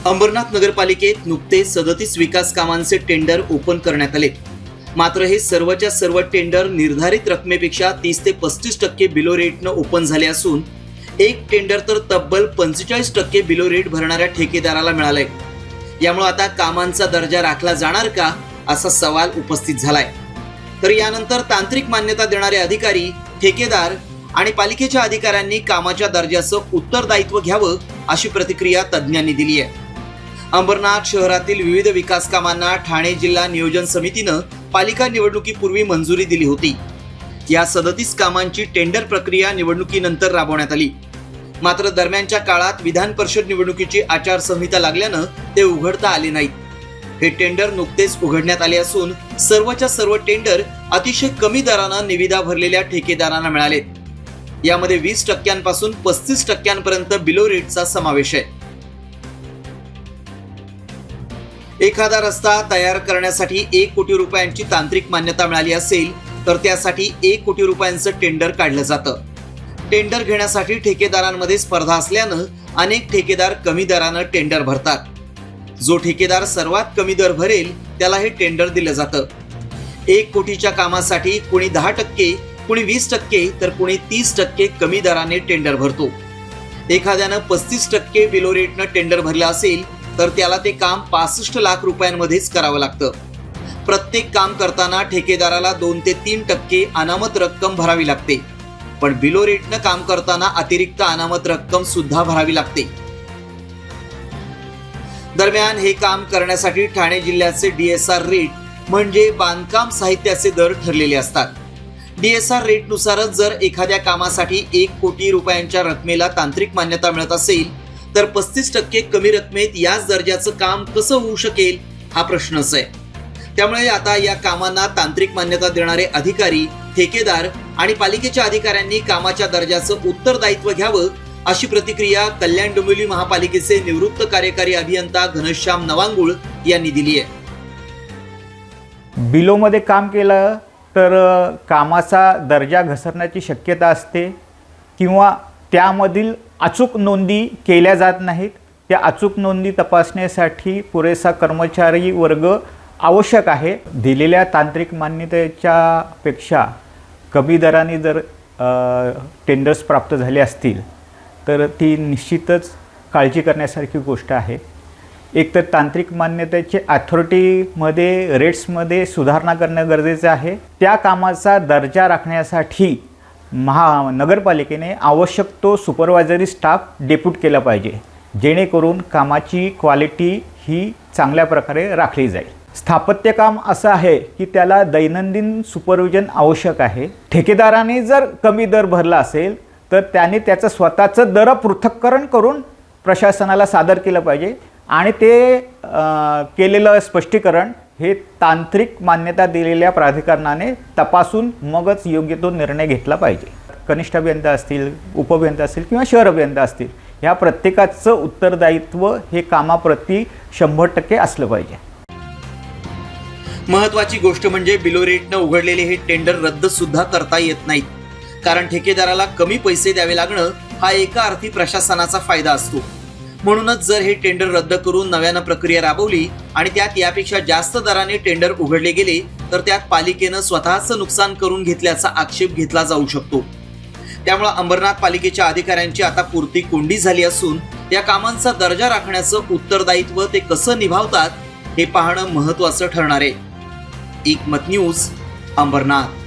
अंबरनाथ नगरपालिकेत नुकतेच 37 विकास कामांचे टेंडर ओपन करण्यात आले। मात्र हे सर्वच्या सर्व टेंडर निर्धारित रकमेपेक्षा 30 ते 35% बिलो रेटनं ओपन झाले असून एक टेंडर तर तब्बल 45% बिलो रेट भरणाऱ्या ठेकेदाराला मिळालंय। यामुळे आता कामांचा दर्जा राखला जाणार का असा सवाल उपस्थित झालाय। तर यानंतर तांत्रिक मान्यता देणारे अधिकारी, ठेकेदार आणि पालिकेच्या अधिकाऱ्यांनी कामाच्या दर्जाचं उत्तरदायित्व घ्यावं अशी प्रतिक्रिया तज्ज्ञांनी दिली आहे। अंबरनाथ शहरातील विविध विकास कामांना ठाणे जिल्हा नियोजन समितीनं पालिका निवडणुकीपूर्वी मंजुरी दिली होती। या 37 कामांची टेंडर प्रक्रिया निवडणुकीनंतर राबवण्यात आली। मात्र दरम्यानच्या काळात विधान परिषद निवडणुकीची आचारसंहिता लागल्यानं ते उघडता आले नाहीत। हे टेंडर नुकतेच उघडण्यात आले असून सर्वच्या सर्व टेंडर अतिशय कमी दरानं निविदा भरलेल्या ठेकेदारांना मिळालेत। यामध्ये 20% पासून 35% बिलो रेटचा समावेश आहे। एखादा रस्ता तयार करण्यासाठी 1 कोटी रुपयांची तांत्रिक मान्यता मिळाली असेल तर त्यासाठी 1 कोटी रुपयांचं टेंडर काढलं जातं। टेंडर घेण्यासाठी ठेकेदारांमध्ये स्पर्धा असल्यानं अनेक ठेकेदार कमी दरानं टेंडर भरतात। जो ठेकेदार सर्वात कमी दर भरेल त्याला हे टेंडर दिलं जातं। 1 कोटीच्या कामासाठी कोणी 10%, कोणी 20% तर कोणी 30% कमी दराने टेंडर भरतो। एखाद्यानं 35% बिलो रेटनं टेंडर भरलं असेल तर त्याला ते काम 65 लाख रुपयांमध्येच करावं लागतं। प्रत्येक काम करताना ठेकेदाराला 2 ते 3% अनामत रक्कम भरावी लागते, पण बिलो रेटनं काम करताना अतिरिक्त अनामत रक्कम सुद्धा भरावी लागते। दरम्यान हे काम करण्यासाठी ठाणे जिल्ह्याचे DSR रेट म्हणजे बांधकाम साहित्याचे दर ठरलेले असतात। DSR रेटनुसारच जर एखाद्या कामासाठी 1 कोटी रुपयांच्या रकमेला तांत्रिक मान्यता मिळत असेल तर 35% कमी रकमेत याच दर्जाचं काम कसं होऊ शकेल हा प्रश्नच आहे। त्यामुळे आता या कामांना तांत्रिक मान्यता देणारे अधिकारी, ठेकेदार आणि पालिकेच्या अधिकाऱ्यांनी कामाच्या दर्जाचं उत्तरदायित्व घ्यावं अशी प्रतिक्रिया कल्याण डोंबिवली महापालिकेचे निवृत्त कार्यकारी अभियंता घनश्याम नवांगुळ यांनी दिली आहे। बिलोमध्ये काम केलं तर कामाचा दर्जा घसरण्याची शक्यता असते किंवा त्यामधील अचूक नोंदी केल्या जात नाहीत। त्या अचूक नोंदी तपासण्यासाठी पुरेसा कर्मचारी वर्ग आवश्यक आहे। दिलेल्या तांत्रिक मान्यतेच्या पेक्षा कमी दराने जर टेंडर्स प्राप्त झाले असतील तर ती निश्चितच काळजी करण्यासारखी गोष्ट आहे। एक तर तांत्रिक मान्यतेचे अथॉरिटीमध्ये रेट्समध्ये सुधारणा करणं गरजेचं आहे। त्या कामाचा दर्जा राखण्यासाठी नगरपालिकेने आवश्यक तो सुपरवायझरी स्टाफ डेप्यूट केला पाहिजे, जेणेकरून कामाची क्वालिटी ही चांगल्या प्रकारे राखली जाईल। स्थापत्य काम असं आहे की त्याला दैनंदिन सुपरविजन आवश्यक आहे। ठेकेदाराने जर कमी दर भरला असेल तर त्याने त्याचं स्वतःचं दर पृथक्करण करून प्रशासनाला सादर केलं पाहिजे आणि ते केलेलं स्पष्टीकरण हे तांत्रिक मान्यता दिलेल्या प्राधिकरणाने तपासून मगच योग्य तो निर्णय घेतला पाहिजे। कनिष्ठ अभियंता असतील, उपअभियंता असतील किंवा शहर अभियंता असतील, ह्या प्रत्येकाचं उत्तरदायित्व हे कामाप्रती 100% असलं पाहिजे। महत्वाची गोष्ट म्हणजे बिलो रेटनं उघडलेले हे टेंडर रद्द सुद्धा करता येत नाहीत, कारण ठेकेदाराला कमी पैसे द्यावे लागणं हा एका अर्थी प्रशासनाचा फायदा असतो। म्हणूनच जर हे टेंडर रद्द करून नव्यानं प्रक्रिया राबवली आणि त्यात यापेक्षा जास्त दराने टेंडर उघडले गेले तर त्यात पालिकेनं स्वतःचं नुकसान करून घेतल्याचा आक्षेप घेतला जाऊ शकतो। त्यामुळे अंबरनाथ पालिकेच्या अधिकाऱ्यांची आता पुरती कोंडी झाली असून या कामांचा दर्जा राखण्याचं उत्तरदायित्व ते कसं निभावतात हे पाहणं महत्त्वाचं ठरणार आहे। एकमत न्यूज, अंबरनाथ।